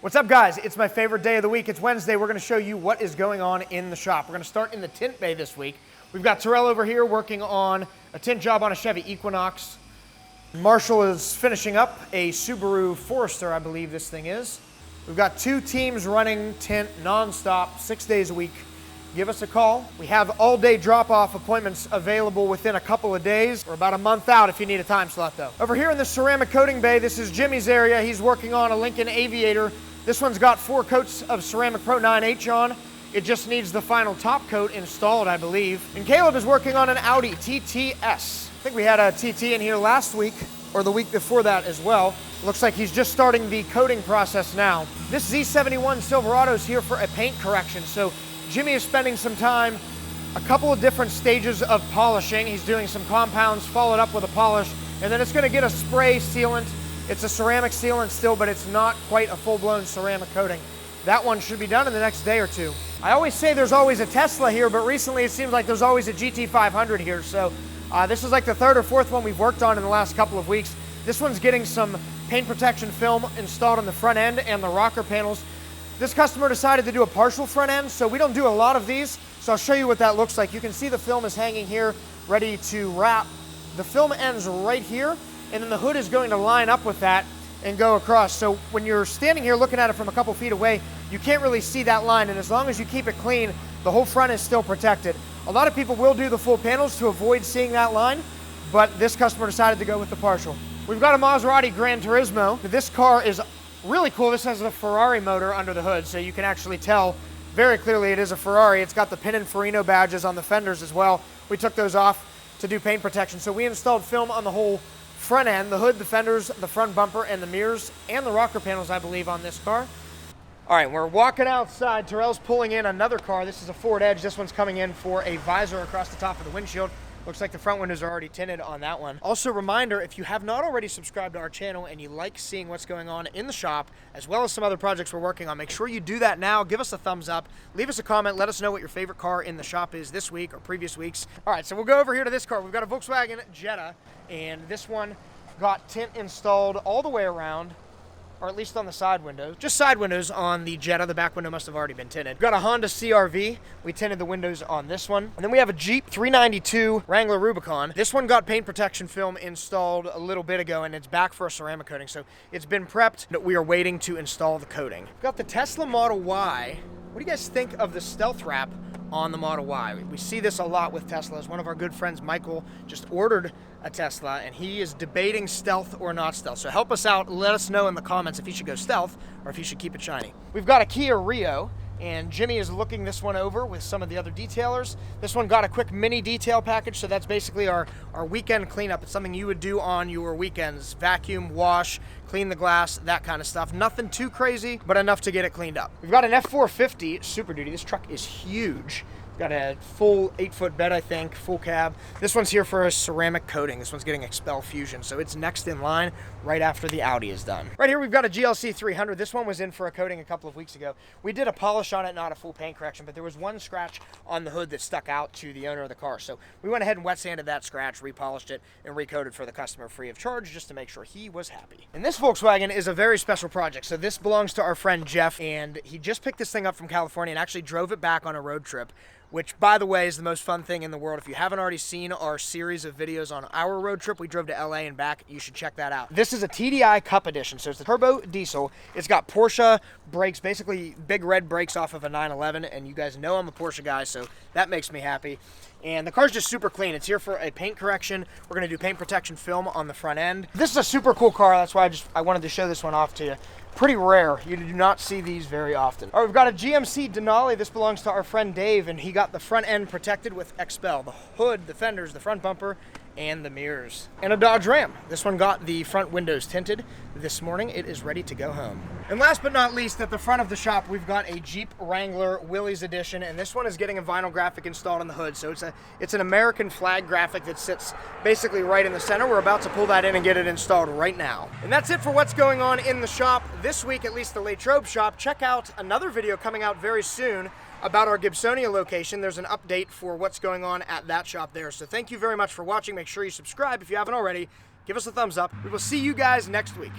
What's up, guys? It's my favorite day of the week. It's Wednesday. We're going to show you what is going on in the shop. We're going to start in the tint bay this week. We've got Terrell over here working on a tint job on a Chevy Equinox. Marshall is finishing up a Subaru Forester, I believe this thing is. We've got two teams running tint nonstop, 6 days a week. Give us a call. We have all-day drop-off appointments available within a couple of days. We're about a month out if you need a time slot, though. Over here in the ceramic coating bay, this is Jimmy's area. He's working on a Lincoln Aviator. This one's got 4 coats of Ceramic Pro 9H on. It just needs the final top coat installed, I believe. And Caleb is working on an Audi TTS. I think we had a TT in here last week, or the week before that as well. Looks like he's just starting the coating process now. This Z71 Silverado is here for a paint correction. So Jimmy is spending some time, a couple of different stages of polishing. He's doing some compounds followed up with a polish, and then it's gonna get a spray sealant. It's a ceramic sealant still, but it's not quite a full-blown ceramic coating. That one should be done in the next day or two. I always say there's always a Tesla here, but recently it seems like there's always a GT500 here. So this is like the 3rd or 4th one we've worked on in the last couple of weeks. This one's getting some paint protection film installed on the front end and the rocker panels. This customer decided to do a partial front end, so we don't do a lot of these. So I'll show you what that looks like. You can see the film is hanging here, ready to wrap. The film ends right here, and then the hood is going to line up with that and go across. So when you're standing here looking at it from a couple feet away, you can't really see that line, and as long as you keep it clean, the whole front is still protected. A lot of people will do the full panels to avoid seeing that line, but this customer decided to go with the partial. We've got a Maserati Gran Turismo. This car is really cool. This has a Ferrari motor under the hood, so you can actually tell very clearly it is a Ferrari. It's got the Pininfarina badges on the fenders as well. We took those off to do paint protection. So we installed film on the whole front end, the hood, the fenders, the front bumper, and the mirrors, and the rocker panels, I believe, on this car. All right, we're walking outside. Terrell's pulling in another car. This is a Ford Edge. This one's coming in for a visor across the top of the windshield. Looks like the front windows are already tinted on that one. Also, reminder, if you have not already subscribed to our channel and you like seeing what's going on in the shop, as well as some other projects we're working on, make sure you do that now. Give us a thumbs up. Leave us a comment. Let us know what your favorite car in the shop is this week or previous weeks. All right, so we'll go over here to this car. We've got a Volkswagen Jetta, and this one got tint installed all the way around, or at least on the side windows. Just side windows on the Jetta. The back window must have already been tinted. We've got a Honda CR-V. We tinted the windows on this one. And then we have a Jeep 392 Wrangler Rubicon. This one got paint protection film installed a little bit ago, and it's back for a ceramic coating. So it's been prepped, but we are waiting to install the coating. We've got the Tesla Model Y. What do you guys think of the stealth wrap on the Model Y? We see this a lot with Teslas. One of our good friends, Michael, just ordered a Tesla, and he is debating stealth or not stealth. So help us out. Let us know in the comments if you should go stealth or if you should keep it shiny. We've got a Kia Rio, and Jimmy is looking this one over with some of the other detailers. This one got a quick mini detail package, so that's basically our weekend cleanup. It's something you would do on your weekends. Vacuum, wash, clean the glass, that kind of stuff. Nothing too crazy, but enough to get it cleaned up. We've got an F450 Super Duty. This truck is huge. Got a full 8-foot bed, I think, full cab. This one's here for a ceramic coating. This one's getting Expel Fusion, so it's next in line right after the Audi is done. Right here, we've got a GLC 300. This one was in for a coating a couple of weeks ago. We did a polish on it, not a full paint correction, but there was one scratch on the hood that stuck out to the owner of the car. So we went ahead and wet sanded that scratch, repolished it, and recoated for the customer free of charge, just to make sure he was happy. And this Volkswagen is a very special project. So this belongs to our friend Jeff, and he just picked this thing up from California and actually drove it back on a road trip, which, by the way, is the most fun thing in the world. If you haven't already seen our series of videos on our road trip, we drove to LA and back, you should check that out. This is a TDI Cup Edition, so it's a turbo diesel. It's got Porsche brakes, basically big red brakes off of a 911, and you guys know I'm a Porsche guy, so that makes me happy. And the car's just super clean. It's here for a paint correction. We're gonna do paint protection film on the front end. This is a super cool car. That's why I wanted to show this one off to you. Pretty rare. You do not see these very often. All right, we've got a GMC Denali. This belongs to our friend Dave, and he got the front end protected with Expel. The hood, the fenders, the front bumper, and the mirrors. And a Dodge Ram. This one got the front windows tinted this morning. It is ready to go home. And last but not least, at the front of the shop, we've got a Jeep Wrangler Willys Edition, and this one is getting a vinyl graphic installed on the hood. So it's an American flag graphic that sits basically right in the center. We're about to pull that in and get it installed right now. And that's it for what's going on in the shop this week, at least the LATROBE shop. Check out another video coming out very soon about our Gibsonia location. There's an update for what's going on at that shop there. So thank you very much for watching. Make sure you subscribe if you haven't already. Give us a thumbs up. We will see you guys next week.